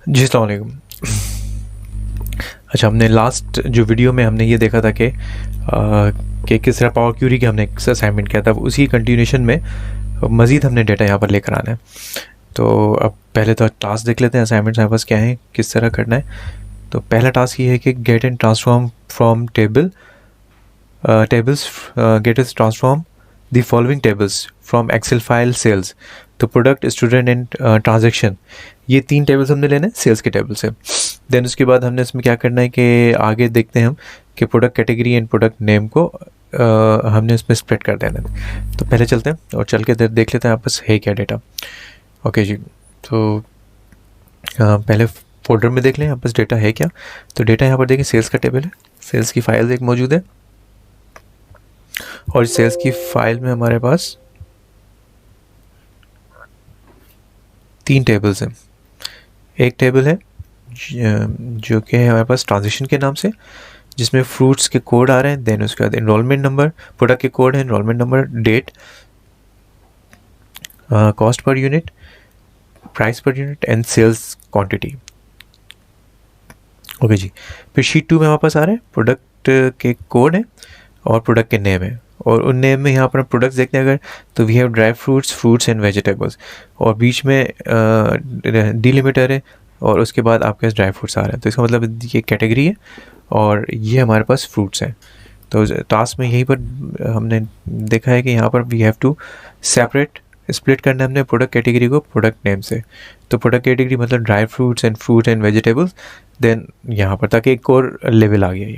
जी, अस्सलाम वालेकुम। अच्छा, हमने लास्ट जो वीडियो में हमने ये देखा था कि किस तरह पावर क्यूरी का हमने एक असाइनमेंट किया था, उसी कंटिन्यूएशन में मज़ीद हमने डेटा यहाँ पर लेकर आना है। तो अब पहले तो टास्क देख लेते हैं, असाइनमेंट्स हमारे पास क्या है, किस तरह करना है। तो पहला टास्क ये है कि get and transform from get is transform the following tables from Excel file sales. तो प्रोडक्ट, स्टूडेंट एंड ट्रांजेक्शन, ये 3 टेबल्स हमने लेने हैं सेल्स के टेबल से। देन उसके बाद हमने इसमें क्या करना है कि आगे देखते हैं हम कि product category and product name को हमने इसमें स्प्लिट कर देना है। तो पहले चलते हैं और चल के देख लेते हैं आपस है क्या डेटा। ओके जी, तो पहले फोल्डर में देख लें आपस डेटा है क्या। तो डेटा यहाँ पर देखें, सेल्स का टेबल है, सेल्स की फाइल एक मौजूद है और सेल्स की फाइल में हमारे पास 3 टेबल्स हैं। एक टेबल है जो कि है हमारे पास ट्रांजेक्शन के नाम से, जिसमें फ्रूट्स के कोड आ रहे हैं। देन उसके बाद एनरोलमेंट नंबर, प्रोडक्ट के कोड है, enrolment number, date, cost per unit, price per unit and sales quantity. Okay जी, फिर शीट 2 में हमारे पास आ रहे हैं प्रोडक्ट के कोड है और प्रोडक्ट के नेम है। और उन नेम में यहाँ पर प्रोडक्ट्स देखते हैं अगर, तो we have dry fruits and vegetables, और बीच में डिलिमिटर है और उसके बाद आपके पास ड्राई फ्रूट्स आ रहे हैं। तो इसका मतलब ये कैटेगरी है और ये हमारे पास फ्रूट्स हैं। तो टास्क में यहीं पर हमने देखा है कि यहाँ पर we have to separate, split करना है हमने प्रोडक्ट कैटेगरी को प्रोडक्ट नेम से। तो प्रोडक्ट कैटेगरी मतलब dry fruits and fruit and vegetables, then यहाँ पर ताकि एक और लेवल आ गया ये।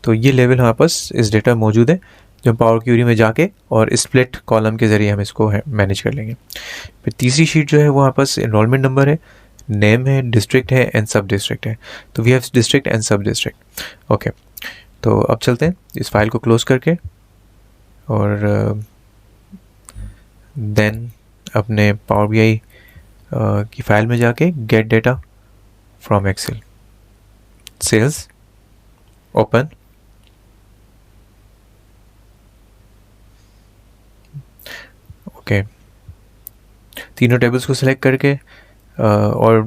तो ये लेवल हमारे पास इस डेटा मौजूद है जो पावर क्यूरी में जाके और स्प्लिट कॉलम के ज़रिए हम इसको मैनेज कर लेंगे। फिर तीसरी शीट जो है वो हमारे पास एनरोलमेंट नंबर है, नेम है, डिस्ट्रिक्ट है एंड सब डिस्ट्रिक्ट है। तो we have district and sub district. Okay, तो अब चलते हैं इस फाइल को क्लोज करके और देन अपने पावर बीआई की फाइल में जाके get data from Excel, sales, open, okay. तीनों टेबल्स को सिलेक्ट करके और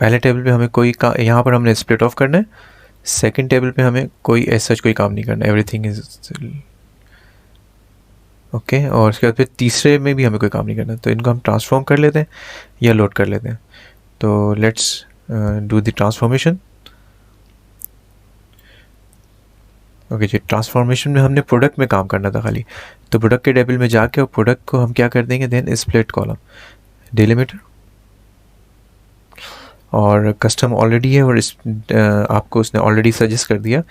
पहले टेबल पे हमें कोई यहाँ पर हमने स्प्लिट ऑफ करना है। सेकंड टेबल पे हमें कोई ऐसा कोई काम नहीं करना, एवरीथिंग इज ओके। और उसके बाद फिर तीसरे में भी हमें कोई काम नहीं करना, तो इनको हम ट्रांसफॉर्म कर लेते हैं या लोड कर लेते हैं। तो let's do the transformation. Okay जी, ट्रांसफॉर्मेशन में हमने प्रोडक्ट में काम करना था खाली, तो प्रोडक्ट के टेबल में जाके और प्रोडक्ट को हम क्या कर देंगे, देन स्प्लिट कॉलम, डिलिमिटर, और कस्टम ऑलरेडी है और आपको उसने ऑलरेडी सजेस्ट कर दिया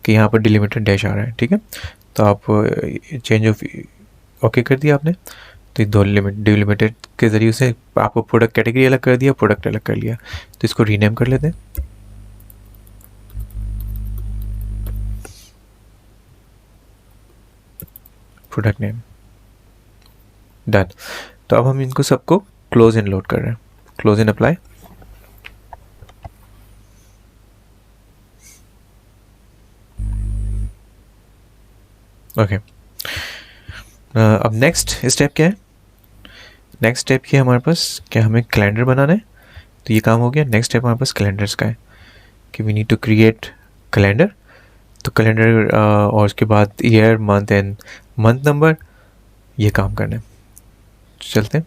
कि यहाँ पर डिलिमिटर डैश आ रहा है, ठीक है। तो आप चेंज ऑफ ओके कर दिया आपने, तो दो डिलिमिटेड के ज़रिए से आपको प्रोडक्ट कैटेगरी अलग कर दिया, प्रोडक्ट अलग कर लिया। तो इसको रीनेम कर लेते हैं, प्रोडक्ट नेम, डन। तो अब हम इनको सबको क्लोज एंड लोड कर रहे हैं, क्लोज एंड अप्लाई। ओके, अब नेक्स्ट स्टेप क्या है। नेक्स्ट स्टेप ये हमारे पास क्या, हमें कैलेंडर बनाना है। तो ये काम हो गया। नेक्स्ट स्टेप हमारे पास कैलेंडर्स का है कि we need to create calendar. तो कैलेंडर और उसके बाद year, month and month number, ये काम करना है। चलते हैं।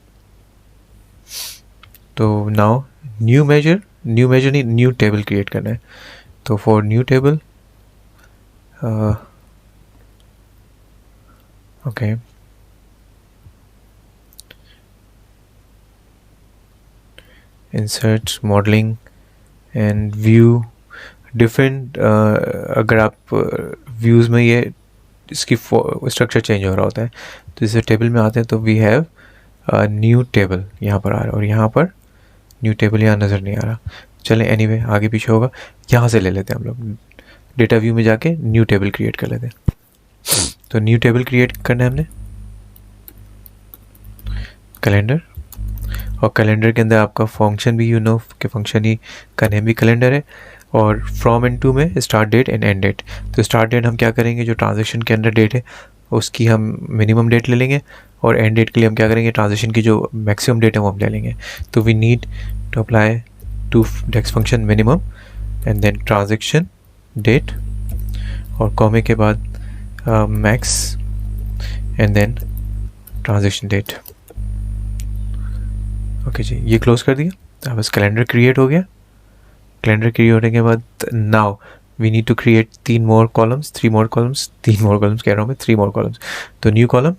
तो नाउ न्यू मेजर नहीं, न्यू टेबल क्रिएट करना है। तो for new table, okay, insert, modelling and view, different. अगर आप व्यूज़ में ये इसकी स्ट्रक्चर चेंज हो रहा होता है, तो इस टेबल में आते हैं तो वी हैव न्यू टेबल यहाँ पर आ रहा है और यहाँ पर न्यू टेबल यहाँ नज़र नहीं आ रहा। चलें, एनीवे आगे पीछे होगा, यहाँ से ले लेते हैं हम लोग। डेटा व्यू में जाके न्यू टेबल क्रिएट कर लेते हैं। तो न्यू टेबल क्रिएट करना है हमने, कैलेंडर, और कैलेंडर के अंदर आपका फंक्शन भी कि फंक्शन ही का नेम भी कैलेंडर है। और फ्रॉम एंड टू में start date and end date. तो स्टार्ट डेट हम क्या करेंगे, जो ट्रांजेक्शन के अंदर डेट है उसकी हम मिनिमम डेट ले लेंगे, और एंड डेट के लिए हम क्या करेंगे, ट्रांजेक्शन की जो मैक्सिमम डेट है वो हम ले लेंगे। तो we need to apply to DAX function minimum and then transaction date और कॉमे के बाद max and then transaction date. Okay जी, ये क्लोज कर दिया। अब बस कैलेंडर क्रिएट हो गया। कैलेंडर क्रिएट होने के बाद now we need to create 3 more columns कह रहा हूँ मैं, 3 more columns। तो न्यू कॉलम,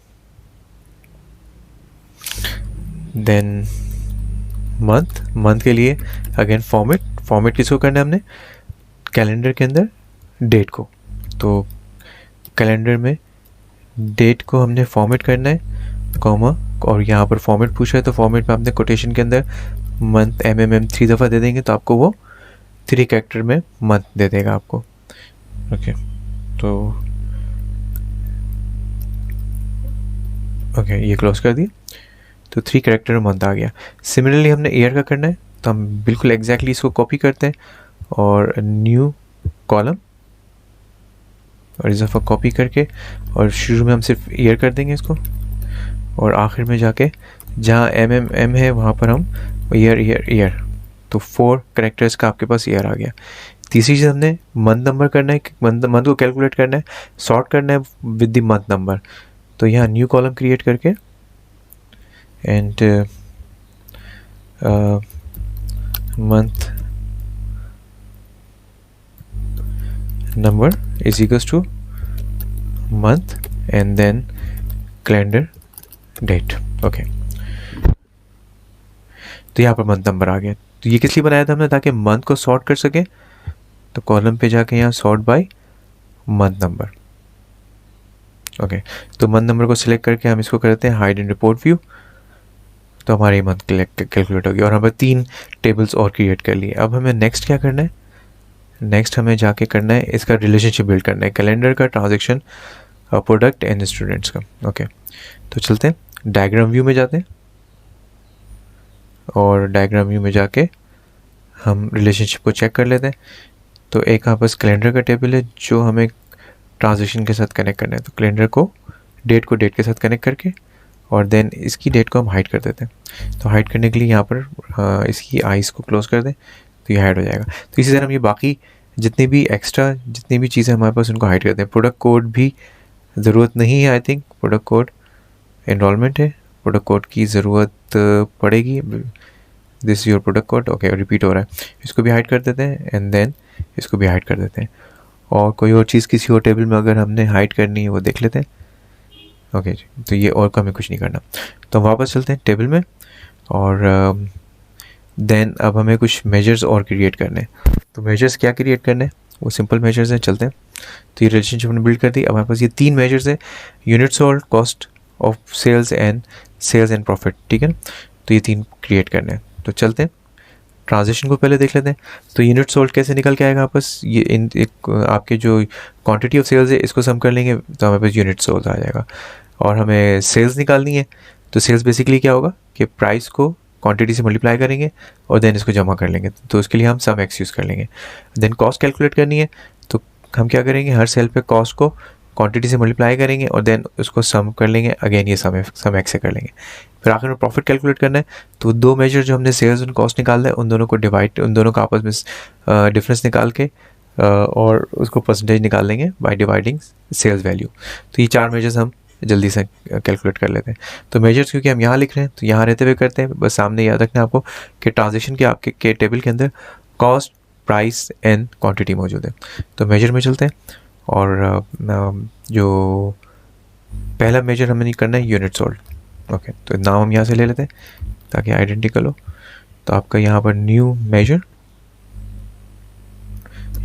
देन मंथ के लिए अगेन फॉर्मेट किसको करना है हमने, कैलेंडर के अंदर डेट को। तो कैलेंडर में डेट को हमने फॉर्मेट करना है, कॉमा, और यहाँ पर फॉर्मेट पूछा है तो फॉर्मेट में आपने कोटेशन के अंदर मंथ MMM 3 दफ़ा दे देंगे तो आपको वो 3 कैरेक्टर में मंथ दे देगा आपको। ओके, तो ओके ये क्लोज कर दिया। तो 3 कैरेक्टर में मंथ आ गया। सिमिलरली हमने ईयर का करना है तो हम बिल्कुल एग्जैक्टली इसको कॉपी करते हैं और न्यू कॉलम और इस दफ़ा कॉपी करके और शुरू में हम सिर्फ ईयर कर देंगे इसको और आखिर में जाके जहाँ MMM है वहाँ पर हम ईयर। तो 4 कैरेक्टर्स का आपके पास ईयर आ गया। तीसरी चीज़ हमने मंथ नंबर करना है, मंथ को कैलकुलेट करना है, सॉर्ट करना है विद द मंथ नंबर। तो यहाँ न्यू कॉलम क्रिएट करके and month number is equals to month and then calendar date. Okay, तो यहाँ पर मंथ नंबर आ गया। तो ये किस लिए बनाया था हमने, ताकि मंथ को सॉर्ट कर सके। तो कॉलम पे जाके यहाँ sort by month number. Okay, तो मंथ नंबर को सिलेक्ट करके हम इसको करते हैं हाइड इन रिपोर्ट व्यू। तो हमारी मंथ कैलकुलेट होगी और हमें 3 टेबल्स और क्रिएट कर लिए। अब हमें नेक्स्ट क्या करना है, नेक्स्ट हमें जाके करना है इसका रिलेशनशिप बिल्ड करना है, कैलेंडर का, ट्रांजेक्शन, प्रोडक्ट एंड स्टूडेंट्स का। ओके, तो चलते हैं डायग्राम व्यू में जाते हैं और डायग्राम व्यू में जाके हम रिलेशनशिप को चेक कर लेते हैं। तो एक यहाँ पास कैलेंडर का टेबल है जो हमें ट्रांजेक्शन के साथ कनेक्ट करना है। तो कैलेंडर को डेट के साथ कनेक्ट करके और देन इसकी डेट को हम हाइड कर देते हैं। तो हाइड करने के लिए यहाँ पर इसकी आइज़ को क्लोज कर दें तो ये हाइड हो जाएगा। तो इसी तरह हम ये बाकी जितनी भी चीज़ें हमारे पास उनको हाइड करते हैं। प्रोडक्ट कोड भी ज़रूरत नहीं है, I think product code enrolment है, प्रोडक्ट कोड की ज़रूरत पड़ेगी। This your product code. Okay, repeat हो रहा है, इसको भी हाइड कर देते हैं एंड देन इसको भी हाइड कर देते हैं। और कोई और चीज़ किसी और टेबल में अगर हमने हाइड करनी है वो देख लेते हैं। ओके जी, तो ये और का हमें कुछ नहीं करना। तो हम वापस चलते हैं टेबल में और देन अब हमें कुछ मेजर्स और क्रिएट करने हैं। तो मेजर्स क्या क्रिएट करने हैं, वो सिंपल मेजर्स हैं। चलते हैं, तो ये रिलेशनशिप हमने बिल्ड कर दी। अब हमारे पास ये 3 मेजर्स है, unit sold, cost of sales and profit. ठीक है, तो ये 3 क्रिएट करने हैं। तो चलते हैं, ट्रांजेक्शन को पहले देख लेते हैं। तो यूनिट सोल्ड कैसे निकल के आएगा आपस, ये आपके जो क्वांटिटी ऑफ सेल्स है इसको सम कर लेंगे तो हमारे पास यूनिट सोल्ड आ जाएगा। और हमें सेल्स निकालनी है तो सेल्स बेसिकली क्या होगा कि प्राइस को क्वांटिटी से मल्टीप्लाई करेंगे और देन इसको जमा कर लेंगे। तो उसके लिए हम सम एक्स यूज़ कर लेंगे। देन कॉस्ट कैलकुलेट करनी है तो हम क्या करेंगे, हर सेल पे कॉस्ट को क्वांटिटी से मल्टीप्लाई करेंगे और देन उसको सम कर लेंगे, अगेन ये सम एक्स से कर लेंगे। फिर आखिर में प्रॉफिट कैलकुलेट करना है तो 2 मेजर जो हमने सेल्स और कॉस्ट निकालना है उन दोनों का आपस में डिफरेंस निकाल के और उसको परसेंटेज निकाल लेंगे बाय डिवाइडिंग सेल्स वैल्यू। तो ये 4 मेजर्स हम जल्दी से कैलकुलेट कर लेते हैं। तो मेजर्स क्योंकि हम यहाँ लिख रहे हैं तो यहाँ रहते हुए करते हैं, बस सामने याद रखना है आपको कि ट्रांजेक्शन के आपके टेबल के अंदर कॉस्ट, प्राइस एंड क्वांटिटी मौजूद है। तो मेजर में चलते हैं और जो पहला मेजर हमें नहीं करना है यूनिट सोल्ड। ओके, तो नाम हम यहाँ से ले लेते हैं ताकि आइडेंटिकल हो। तो आपका यहाँ पर new measure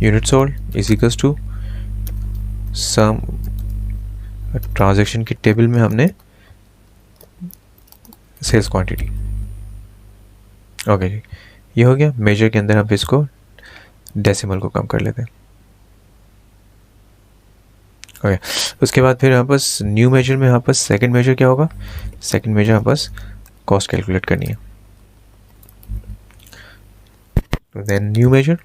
unit sold is equals to sum transaction की टेबल में हमने सेल्स क्वांटिटी। ओके जी, ये हो गया। मेजर के अंदर हम इसको डेसिमल को कम कर लेते हैं। ओके, उसके बाद फिर हमारे पास न्यू मेजर में हमारे पास सेकंड मेजर क्या होगा, सेकंड मेजर हमारे पास कॉस्ट कैलकुलेट करनी है। तो then new measure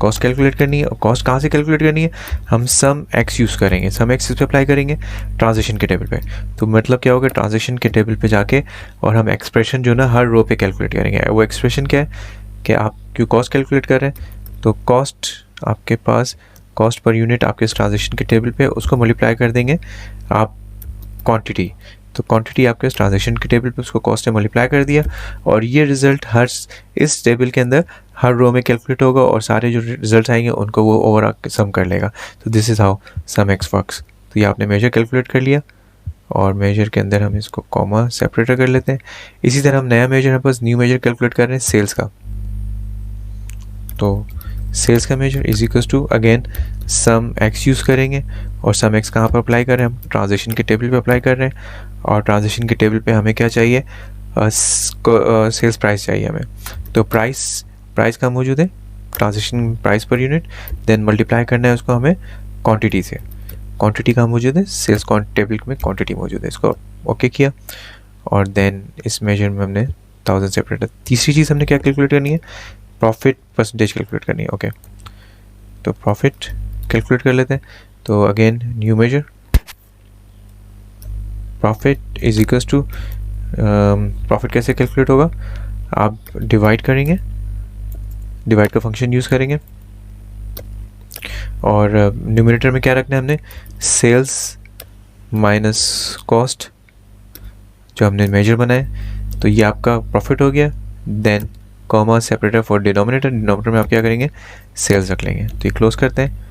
cost calculate करनी है। और कॉस्ट कहाँ से कैलकुलेट करनी है, हम सम एक्स यूज़ करेंगे, सम एक्स इस पर अप्लाई करेंगे ट्रांजेक्शन के टेबल पे। तो मतलब क्या होगा, ट्रांजेक्शन के टेबल पे जाके और हम एक्सप्रेशन जो ना हर रो पे कैलकुलेट करेंगे। वो एक्सप्रेशन क्या है कि आप क्यों कॉस्ट कैलकुलेट कर रहे हैं, तो कॉस्ट आपके पास कॉस्ट पर यूनिट आपके इस ट्रांजेक्शन के टेबल पे, उसको मल्टीप्लाई कर देंगे आप क्वांटिटी। तो क्वांटिटी आपके इस ट्रांजेक्शन के टेबल पे उसको कॉस्ट से मल्टीप्लाई कर दिया, और ये रिजल्ट हर इस टेबल के अंदर हर रो में कैलकुलेट होगा, और सारे जो रिजल्ट आएंगे उनको वो ओवर सम कर लेगा। तो this is how sum X works. तो ये आपने मेजर कैलकुलेट कर लिया, और मेजर के अंदर हम इसको कॉमा सेपरेटर कर लेते हैं। इसी तरह हम नया मेजर है बस न्यू मेजर कैलकुलेट कर रहे हैं सेल्स का। तो सेल्स का measure is equal to again sum X use करेंगे, और सम एक्स कहाँ पर अप्लाई कर रहे हैं, हम ट्रांजेक्शन के टेबल पे अप्लाई कर रहे हैं। और ट्रांजेक्शन के टेबल पे हमें क्या चाहिए, सेल्स प्राइस चाहिए हमें। तो प्राइस कहाँ मौजूद है, transaction price per unit, then multiply करना है उसको हमें क्वांटिटी से। क्वांटिटी कहाँ मौजूद है, सेल्स टेबल में क्वांटिटी मौजूद है। इसको ओके किया, और देन इस मेजर में हमने 1000 सेपरेट। तीसरी चीज़ हमने क्या कैलकुलेट करनी है, प्रॉफिट परसेंटेज कैलकुलेट करनी है। ओके, तो प्रॉफिट कैलकुलेट कर लेते हैं। तो again new measure, profit is equals to, profit कैसे कैलकुलेट होगा, आप डिवाइड करेंगे, डिवाइड का फंक्शन यूज़ करेंगे, और न्यूमरेटर में क्या रखना है हमने, सेल्स माइनस कॉस्ट जो हमने मेजर बनाए। तो ये आपका प्रॉफिट हो गया। Then comma separator for denominator, denominator में आप क्या करेंगे, सेल्स रख लेंगे। तो ये क्लोज करते हैं।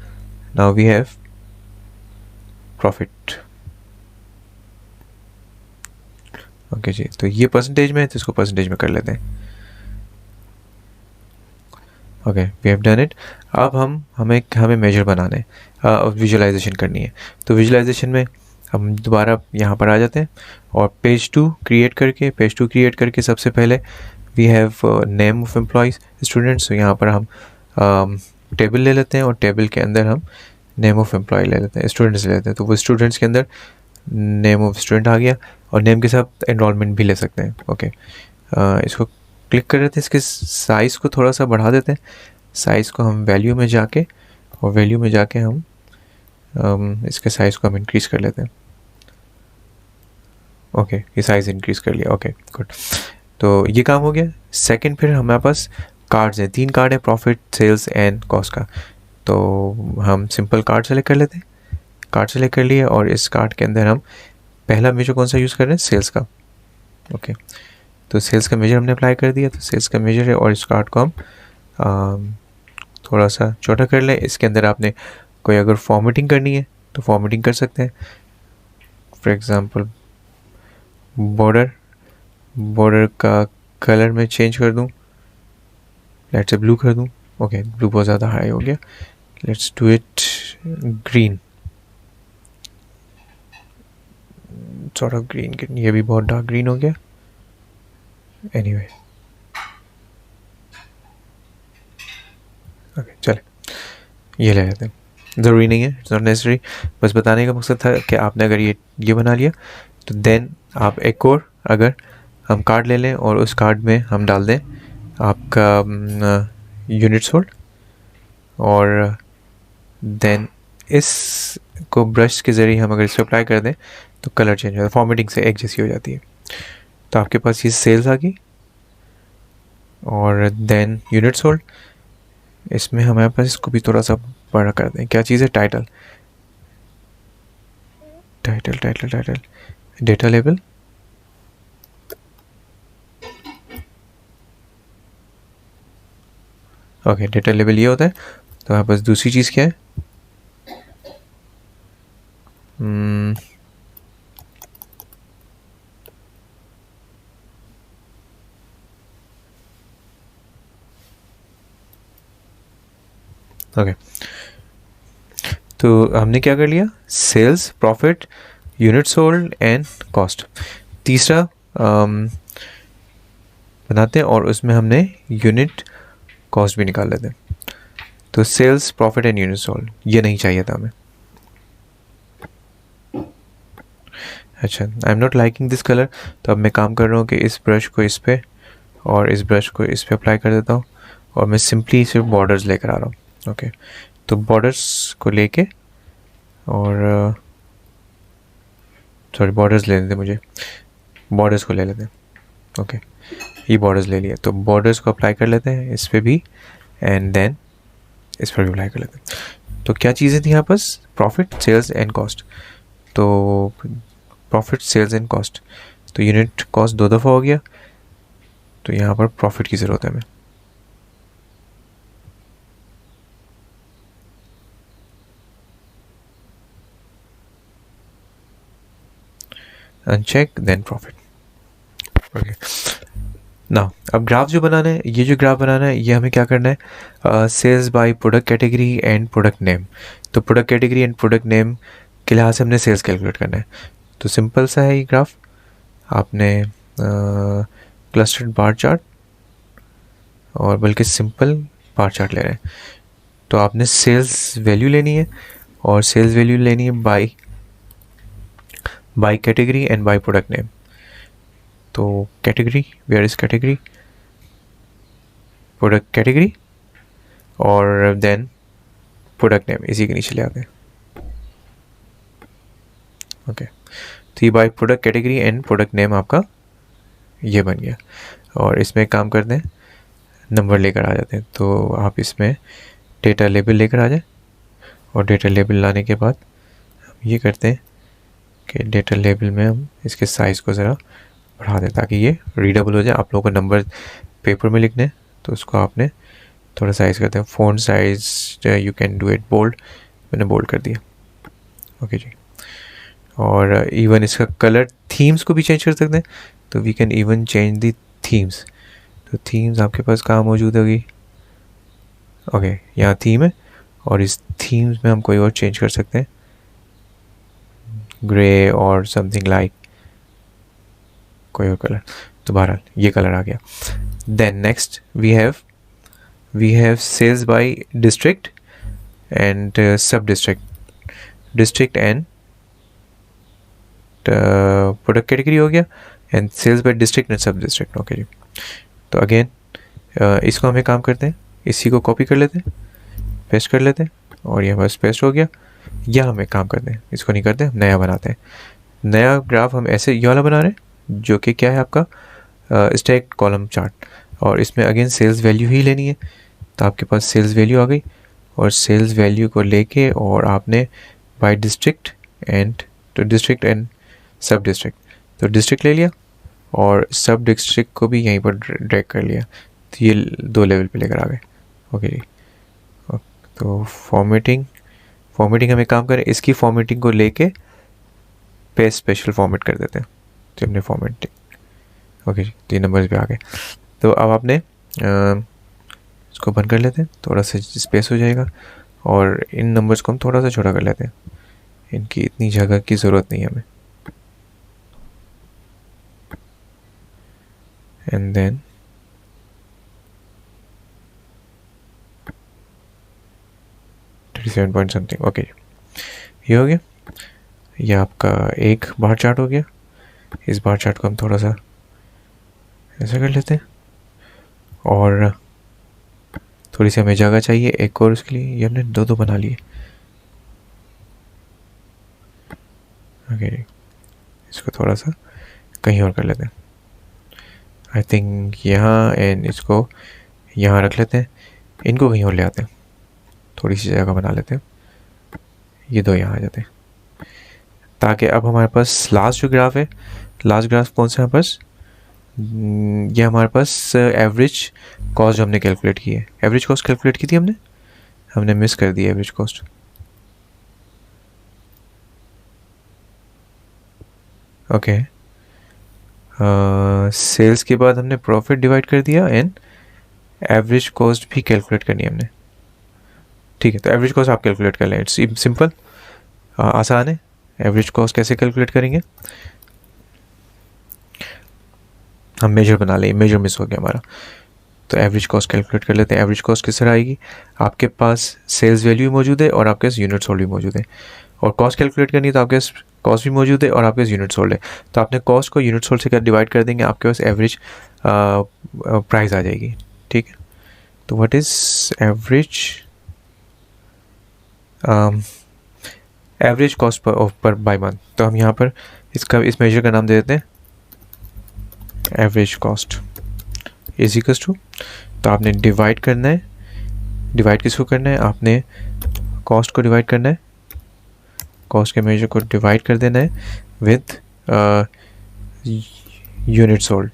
Now we have profit. Okay जी, तो ये परसेंटेज में है, तो इसको परसेंटेज में कर लेते हैं। Okay, we have done it. अब हमें मेजर बनाना है, विजुअलाइजेशन करनी है। तो विजुअलाइजेशन में हम दोबारा यहाँ पर आ जाते हैं, और पेज 2 क्रिएट करके सबसे पहले we have name of employees students. तो यहाँ पर हम टेबल ले लेते हैं, और टेबल के अंदर हम नेम ऑफ एम्प्लॉय ले लेते हैं, स्टूडेंट्स ले लेते हैं। तो वो स्टूडेंट्स के अंदर नेम ऑफ स्टूडेंट आ गया, और नेम के साथ एनरोलमेंट भी ले सकते हैं। ओके, इसको क्लिक कर देते हैं, इसके साइज़ को थोड़ा सा बढ़ा देते हैं। साइज़ को हम वैल्यू में जाके, और वैल्यू में जाके हम इसके साइज़ को हम इंक्रीज़ कर लेते हैं। ओके, ये साइज़ इंक्रीज़ कर लिया। ओके गुड, तो ये काम हो गया। सेकंड, फिर हमारे पास कार्ड्स हैं, 3 कार्ड है, प्रॉफिट, सेल्स एंड कॉस्ट का। तो हम सिंपल कार्ड सेलेक्ट कर लेते हैं। कार्ड सेलेक्ट कर लिए, और इस कार्ड के अंदर हम पहला मेजर कौन सा यूज़ कर रहे हैं, सेल्स का। ओके, तो सेल्स का मेजर हमने अप्लाई कर दिया। तो सेल्स का मेजर है, और इस कार्ड को हम थोड़ा सा छोटा कर लें। इसके अंदर आपने कोई अगर फॉर्मेटिंग करनी है तो फॉर्मेटिंग कर सकते हैं। फॉर एग्ज़ाम्पल बॉर्डर का कलर में चेंज कर दूं, लेट्स से ब्लू कर दूं। ओके, ब्लू बहुत ज़्यादा हाई हो गया, let's do it green, sort of green. ये भी बहुत डार्क ग्रीन हो गया। एनीवे, ओके चले, ये ले लेते हैं, ज़रूरी नहीं है, इट्स नॉट नेसेसरी। बस बताने का मकसद था कि आपने अगर ये बना लिया, तो देन आप एक और अगर हम कार्ड ले लें, और उस कार्ड में हम डाल दें आपका यूनिट सोल्ड, और देन इसको ब्रश के ज़रिए हम अगर इसे अप्लाई कर दें तो कलर चेंज हो जाता है, फॉर्मेटिंग से एक जैसी हो जाती है। तो आपके पास ये सेल्स आ गई, और देन यूनिट सोल्ड। इसमें हमारे पास इसको भी थोड़ा सा बड़ा कर दें। क्या चीज़ है, title data level. Okay, data level ये होता है। तो हमारे पास दूसरी चीज़ क्या है, ओके, तो हमने क्या कर लिया, sales, profit, unit sold and cost. तीसरा बनाते हैं, और उसमें हमने यूनिट कॉस्ट भी निकाल लेते हैं। तो sales, profit and unit sold, ये नहीं चाहिए था हमें। अच्छा, I am not liking this colour. तो अब मैं काम कर रहा हूँ कि इस ब्रश को इस पे, और इस ब्रश को इस पे अप्लाई कर देता हूँ, और मैं सिंपली सिर्फ बॉर्डर्स लेकर आ रहा हूँ। ओके, तो बॉर्डर्स को लेके और सॉरी बॉर्डर्स ले लेते हैं, मुझे बॉर्डर्स को ले लेते हैं। ओके, ये बॉर्डर्स ले लिया, तो बॉर्डर्स को अप्लाई कर लेते हैं इस पर भी एंड देन इस पर भी अप्लाई कर लेते हैं। तो क्या चीज़ें थी यहाँ पर, प्रॉफिट, सेल्स एंड कॉस्ट। तो प्रॉफिट, सेल्स एंड कॉस्ट, तो यूनिट कॉस्ट 2 दफ़ा हो गया, तो यहाँ पर प्रॉफिट की ज़रूरत है हमें। Uncheck then profit. ओके, ना अब ग्राफ जो बनाना है, ये जो ग्राफ बनाना है ये हमें क्या करना है, sales by product category and product name. तो product category and product name के लिहाज से हमने सेल्स कैलकुलेट करना है। तो सिंपल सा है ये ग्राफ, आपने क्लस्टर्ड बार चार्ट और बल्कि सिंपल बार चार्ट ले रहे हैं। तो आपने सेल्स वैल्यू लेनी है और सेल्स वैल्यू लेनी है by category and by product name. तो category, where is category, product category और देन प्रोडक्ट नेम इसी के नीचे ले आते हैं। ओके, तो ये by product category and product name आपका ये बन गया। और इसमें काम करते हैं, नंबर लेकर आ जाते हैं। तो आप इसमें डेटा लेबल लेकर आ जाए और डेटा लेबल लाने के बाद हम ये करते हैं कि डेटा लेबल में हम इसके साइज़ को ज़रा बढ़ा दें ताकि ये रीडेबल हो जाए। आप लोगों को नंबर पेपर में लिखने तो उसको आपने थोड़ा साइज़ करते हैं। Font size you can do it bold, मैंने बोल्ड कर दिया। ओके जी, और इवन इसका कलर, थीम्स को भी चेंज कर सकते हैं। तो we can even change the themes. तो थीम्स आपके पास कहाँ मौजूद होगी, ओके यहाँ थीम है और इस थीम्स में हम कोई और चेंज कर सकते हैं, ग्रे और समथिंग लाइक कोई और कलर। तो बहरहाल ये कलर आ गया। Then next we have sales by district and sub district, district and product category हो गया and sales by district and sub district. Okay जी, तो अगेन इसको हमें काम करते हैं, इसी को कॉपी कर लेते हैं, पेस्ट कर लेते हैं और ये बस पेस्ट हो गया। या हम एक काम करते हैं, इसको नहीं करते, नया बनाते हैं। नया ग्राफ हम ऐसे ये वाला बना रहे हैं जो कि क्या है आपका स्टैक्ड कॉलम चार्ट, और इसमें अगेन सेल्स वैल्यू ही लेनी है। तो आपके पास सेल्स वैल्यू आ गई और सेल्स वैल्यू को लेके और आपने बाय डिस्ट्रिक्ट एंड, तो डिस्ट्रिक्ट एंड सब डिस्ट्रिक्ट, तो डिस्ट्रिक्ट ले लिया और सब डिस्ट्रिक्ट को भी यहीं पर ड्रैग कर लिया। तो ये 2 लेवल पे लेकर आ गए। ओके जी, तो फॉर्मेटिंग हमें काम करें, इसकी फॉर्मेटिंग को लेके पे स्पेशल फॉर्मेट कर देते हैं। तो हमने फॉर्मेटिंग, ओके जी, 3 नंबर्स पे आ गए। तो अब आपने इसको बंद कर लेते हैं, थोड़ा सा स्पेस हो जाएगा और इन नंबर्स को हम थोड़ा सा छोटा कर लेते हैं, इनकी इतनी जगह की ज़रूरत नहीं है हमें। And then something. ओके, ये हो गया, ये आपका एक बार चार्ट हो गया। इस बार चार्ट को हम थोड़ा सा ऐसा कर लेते हैं और थोड़ी सी हमें जगह चाहिए एक और उसके लिए, ये हमने 2 बना लिए। ओके, इसको थोड़ा सा कहीं और कर लेते हैं, आई थिंक यहाँ, एंड इसको यहाँ रख लेते हैं, इनको कहीं और ले आते हैं, थोड़ी सी जगह बना लेते हैं, ये 2 यहाँ आ जाते हैं। ताकि अब हमारे पास लास्ट जो ग्राफ है, लास्ट ग्राफ कौन सा है हमारे पास, ये हमारे पास एवरेज कॉस्ट जो हमने कैलकुलेट की है। एवरेज कॉस्ट कैलकुलेट की थी हमने मिस कर दी एवरेज कॉस्ट। ओके, सेल्स के बाद हमने प्रॉफिट डिवाइड कर दिया एंड एवरेज कॉस्ट भी कैलकुलेट करनी है हमने। ठीक है, तो एवरेज कॉस्ट आप कैलकुलेट कर लें, इट्स सिंपल, आसान है। एवरेज कॉस्ट कैसे कैलकुलेट करेंगे, हम मेजर बना लें, मेजर मिस हो गया हमारा। तो एवरेज कॉस्ट कैलकुलेट कर लेते हैं। एवरेज कॉस्ट किस तरह आएगी, आपके पास सेल्स वैल्यू भी मौजूद है और आपके पास यूनिट सोल्ड भी मौजूद है, और कॉस्ट कैलकुलेट करनी है तो आपके पास कॉस्ट भी मौजूद है और आपके पास यूनिट सोल्ड है। तो आपने कॉस्ट को यूनिट सोल्ड से क्या डिवाइड कर देंगे, आपके पास एवरेज प्राइस आ जाएगी। ठीक है, तो what is average average cost per by month. तो हम यहाँ पर इस मेजर का नाम दे देते हैं average cost is equals to, तो आपने डिवाइड करना है, डिवाइड किसको करना है, आपने कॉस्ट को डिवाइड करना है, कॉस्ट के मेजर को डिवाइड कर देना है with unit sold,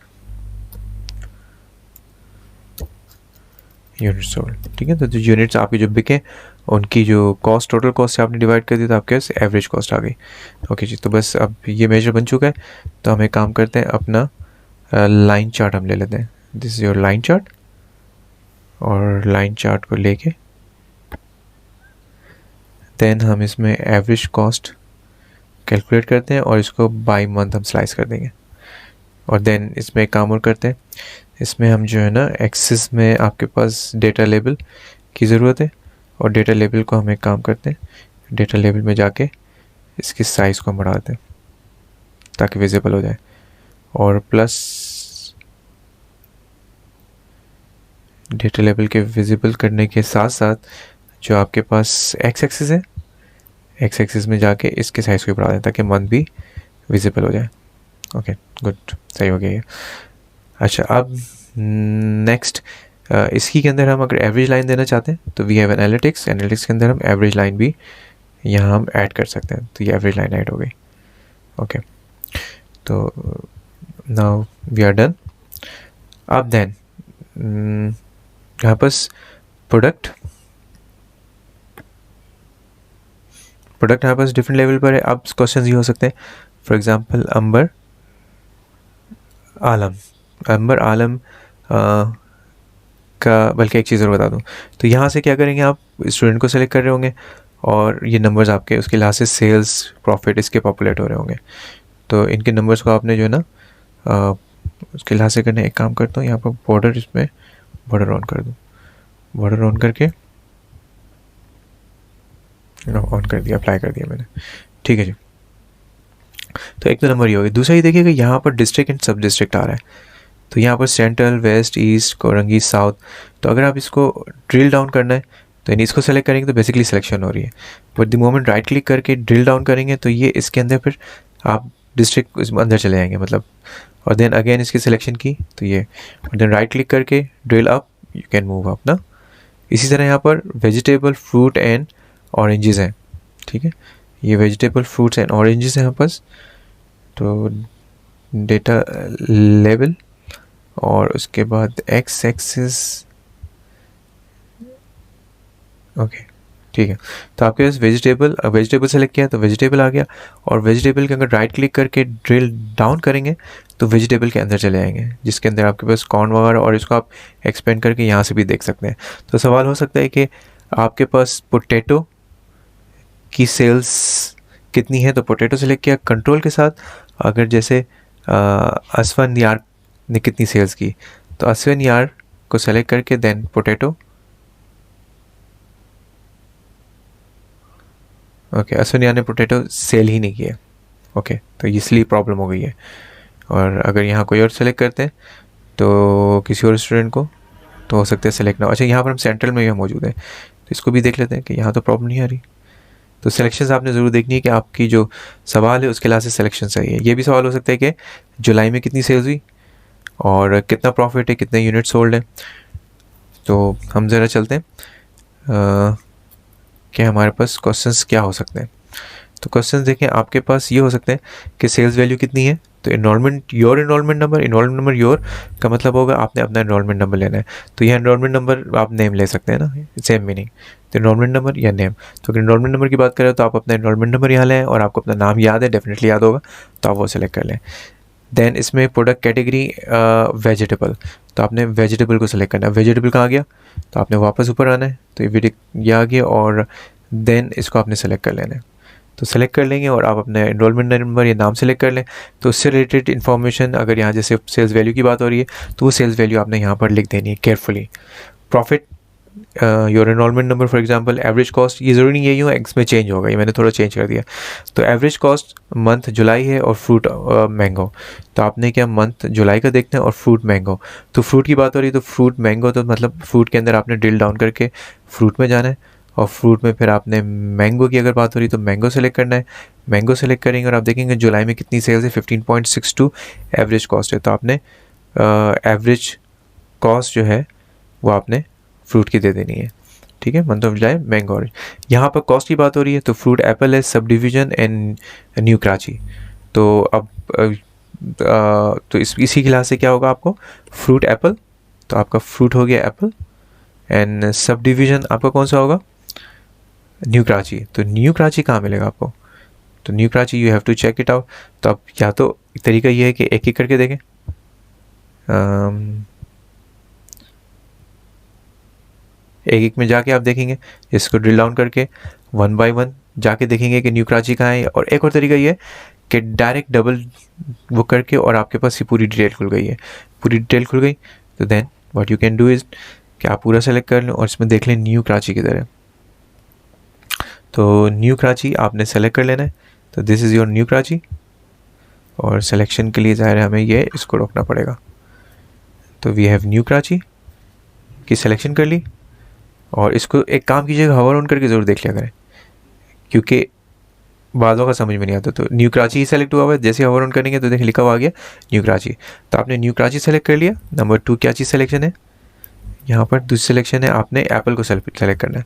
unit sold, ठीक है। तो जो यूनिट्स आपके जो बिके उनकी जो कॉस्ट, टोटल कॉस्ट से आपने डिवाइड कर दी तो आपके पास एवरेज कॉस्ट आ गई। ओके जी, तो बस अब ये मेजर बन चुका है। तो हम एक काम करते हैं, अपना लाइन चार्ट हम ले लेते हैं, this is your line chart, और लाइन चार्ट को लेके देन हम इसमें एवरेज कॉस्ट कैलकुलेट करते हैं और इसको बाय मंथ हम स्लाइस कर देंगे। और देन इसमें एक काम और करते हैं, इसमें हम जो है ना एक्सेस में आपके पास डेटा लेबल की ज़रूरत है, और डेटा लेबल को हम एक काम करते हैं, डेटा लेबल में जाके इसकी साइज़ को हम बढ़ा देते हैं ताकि विजिबल हो जाए, और प्लस डेटा लेबल के विजिबल करने के साथ साथ जो आपके पास एक्स एक्सिस है, एक्स एक्सिस में जाके इसके साइज़ को बढ़ा दें ताकि मंथ भी विजिबल हो जाए। ओके गुड, सही हो गया ये। अच्छा, अब नेक्स्ट इसकी के अंदर हम अगर एवरेज लाइन देना चाहते हैं तो वी हैव एनालिटिक्स, एनालिटिक्स के अंदर हम एवरेज लाइन भी यहाँ हम ऐड कर सकते हैं, तो ये एवरेज लाइन ऐड हो गई। ओके, तो नाउ वी आर डन। अब देन यहाँ पास प्रोडक्ट यहाँ पास डिफरेंट लेवल पर है। अब क्वेश्चन ये हो सकते हैं, फॉर एग्जांपल अंबर आलम का, बल्कि एक चीज़ और बता दूं, तो यहाँ से क्या करेंगे, आप स्टूडेंट को सेलेक्ट कर रहे होंगे और ये नंबर्स आपके उसके लिहाज से सेल्स प्रॉफिट इसके पॉपुलेट हो रहे होंगे, तो इनके नंबर्स को आपने जो है ना उसके लिहाज से करने, एक काम करता हूँ यहाँ पर बॉर्डर, इसमें बॉर्डर ऑन कर दूँ, बॉर्डर ऑन करके ऑन कर दिया, अप्लाई कर दिया मैंने, ठीक है जी। तो एक तो नंबर ये हो गया। दूसरा ये देखिएगा यहाँ पर डिस्ट्रिक्ट एंड सब डिस्ट्रिक्ट आ रहा है, तो यहाँ पर central, west, east, Korangi, south. तो अगर आप इसको ड्रिल डाउन करना है तो यानी इसको सेलेक्ट करेंगे तो बेसिकली सिलेक्शन हो रही है, but the moment right click करके ड्रिल डाउन करेंगे तो ये इसके अंदर फिर आप डिस्ट्रिक्ट इसमें अंदर चले जाएंगे मतलब, और देन अगेन इसकी सिलेक्शन की तो ये, और देन राइट क्लिक करके drill up, you can move up ना। इसी तरह यहाँ पर वेजिटेबल, फ्रूट एंड ऑरेंजेस हैं, ठीक है, ये वेजिटेबल, फ्रूट्स एंड ऑरेंजेस हैं यहाँ पास। तो डेटा लेवल और उसके बाद एक्स एक्सिस, ओके ठीक है। तो आपके पास वेजिटेबल सेलेक्ट किया तो वेजिटेबल आ गया, और वेजिटेबल के अगर राइट क्लिक करके ड्रिल डाउन करेंगे तो वेजिटेबल के अंदर चले आएंगे जिसके अंदर आपके पास कॉर्न वगैरह, और इसको आप एक्सपेंड करके यहाँ से भी देख सकते हैं। तो सवाल हो सकता है कि आपके पास पोटैटो की सेल्स कितनी है, तो पोटैटो सेलेक्ट किया कंट्रोल के साथ, अगर जैसे असवन यार ने कितनी सेल्स की, तो असवन यार को सेलेक्ट करके देन पोटैटो, ओके, असवन यार ने पोटैटो सेल ही नहीं किया, ओके, तो इसलिए प्रॉब्लम हो गई है। और अगर यहाँ कोई और सेलेक्ट करते हैं तो किसी और स्टूडेंट को, तो हो सकता है सेलेक्ट ना हो। अच्छा, यहाँ पर हम सेंट्रल में भी मौजूद हैं तो इसको भी देख लेते हैं कि यहाँ तो प्रॉब्लम नहीं आ रही। तो सिलेक्शंस आपने ज़रूर देखनी है कि आपकी जो सवाल है उसके लिहाज से सिलेक्शन सही है। ये भी सवाल हो सकता है कि जुलाई में कितनी सेल्स हुई और कितना प्रॉफिट है, कितने यूनिट सोल्ड है। तो हम ज़रा चलते हैं कि हमारे पास क्वेश्चंस क्या हो सकते हैं। तो क्वेश्चंस देखें, आपके पास ये हो सकते हैं कि सेल्स वैल्यू कितनी है, तो इनरोलमेंट नंबर योर का मतलब होगा आपने अपना इनरोलमेंट नंबर लेना है। तो यह इनरोलमेंट नंबर आप नेम ले सकते हैं ना, सेम मीनिंग, तो इनरोलमेंट नंबर या नेम। तो अगर इनरोलमेंट नंबर की बात करें तो आप अपना इनरोलमेंट नंबर यहाँ लें, और आपको अपना नाम याद है, डेफिनेटली याद होगा, तो आप वो सेलेक्ट कर लें। देन इसमें प्रोडक्ट कैटेगरी वेजिटेबल, तो आपने वेजिटेबल को सेलेक्ट करना है। वेजिटेबल कहाँ गया, तो आपने वापस ऊपर आना है, तो ये आ गया, और देन इसको आपने सेलेक्ट कर लेना है। तो सेलेक्ट कर लेंगे और आप अपने इनरोलमेंट नंबर या नाम सेलेक्ट कर लें। तो उससे रिलेटेड इन्फॉर्मेशन, अगर यहाँ जैसे सेल्स वैल्यू की बात हो रही है तो वो सेल्स वैल्यू आपने यहाँ पर लिख देनी है carefully. Profit, your enrolment number for example, average cost, ये ज़रूरी नहीं है यूँ एक्स में चेंज होगा, ये मैंने थोड़ा चेंज कर दिया। तो एवरेज कॉस्ट मंथ जुलाई है, और फ्रूट मैंगो, तो आपने क्या मंथ जुलाई का देखना है, और फ्रूट मैंगो। तो फ्रूट की बात हो रही है तो फ्रूट मैंगो, तो मतलब फ्रूट के अंदर आपने ड्रिल डाउन करके फ्रूट में जाना है, और फ्रूट में फिर आपने मैंगो की अगर बात हो रही तो मैंगो सेलेक्ट करना है, मैंगो सेलेक्ट करेंगे और आप देखेंगे जुलाई में कितनी सेल्स है, 15.62 एवरेज कॉस्ट है। तो आपने एवरेज कॉस्ट जो है वो आपने फ्रूट की दे देनी है, ठीक है, month of July mango orange. यहाँ पर कॉस्ट की बात हो रही है तो फ्रूट एप्पल है sub division and new Karachi. तो अब तो इसी के लिहाज से क्या होगा आपको, फ्रूट एप्पल, तो आपका फ्रूट हो गया एप्पल एंड सब डिवीज़न आपका कौन सा होगा, न्यू कराची। तो न्यू कराची कहाँ मिलेगा आपको, तो new Karachi you have to check it out. तो अब या तो तरीका ये है कि एक एक करके देखें, एक एक में जाके आप देखेंगे, इसको ड्रिल डाउन करके 1 बाय 1 जाके देखेंगे कि न्यू कराची कहाँ है। और एक और तरीका ये है कि डायरेक्ट डबल बुक करके और आपके पास ये पूरी डिटेल खुल गई है, पूरी डिटेल खुल गई, तो then what you can do is कि आप पूरा सेलेक्ट कर लें और इसमें देख लें न्यू कराची की तरह। तो न्यू कराची आपने सेलेक्ट कर लेना है, तो this is your new Karachi. और सिलेक्शन के लिए ज़ाहिर है हमें ये इसको रोकना पड़ेगा। तो वी हैव न्यू कराची की सिलेक्शन कर ली और इसको एक काम कीजिएगा, हवर ऑन करके ज़रूर देख लिया करें क्योंकि बाज़ों का समझ में नहीं आता। तो न्यू कराची ही सेलेक्ट हुआ हुआ है, जैसे हवर ऑन करेंगे तो देखिए लिखा हुआ आ गया न्यू कराची। तो आपने न्यू कराची सेलेक्ट कर लिया। नंबर 2 क्या चीज़ सिलेक्शन है, यहाँ पर दूसरी सिलेक्शन है आपने एप्पल को सेलेक्ट करना है,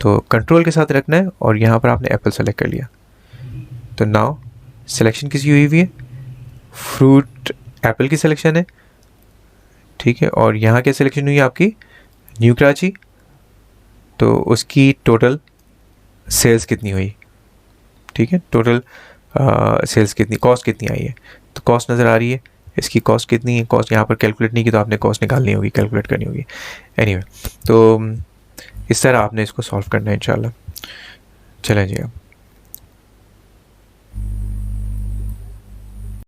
तो कंट्रोल के साथ रखना है और यहाँ पर आपने एप्पल सेलेक्ट कर लिया। तो नाउ सिलेक्शन किसी हुई हुई है, फ्रूट एप्पल की सिलेक्शन है, ठीक है, और यहाँ क्या सिलेक्शन हुई आपकी, न्यू कराची। तो उसकी टोटल सेल्स कितनी हुई, ठीक है, टोटल सेल्स कितनी, कॉस्ट कितनी आई है, तो कॉस्ट नज़र आ रही है, इसकी कॉस्ट कितनी है, कॉस्ट यहाँ पर कैलकुलेट नहीं की तो आपने कॉस्ट निकालनी होगी, कैलकुलेट करनी होगी। एनीवे तो इस तरह आपने इसको सॉल्व करना है इंशाल्लाह। चलें जी अब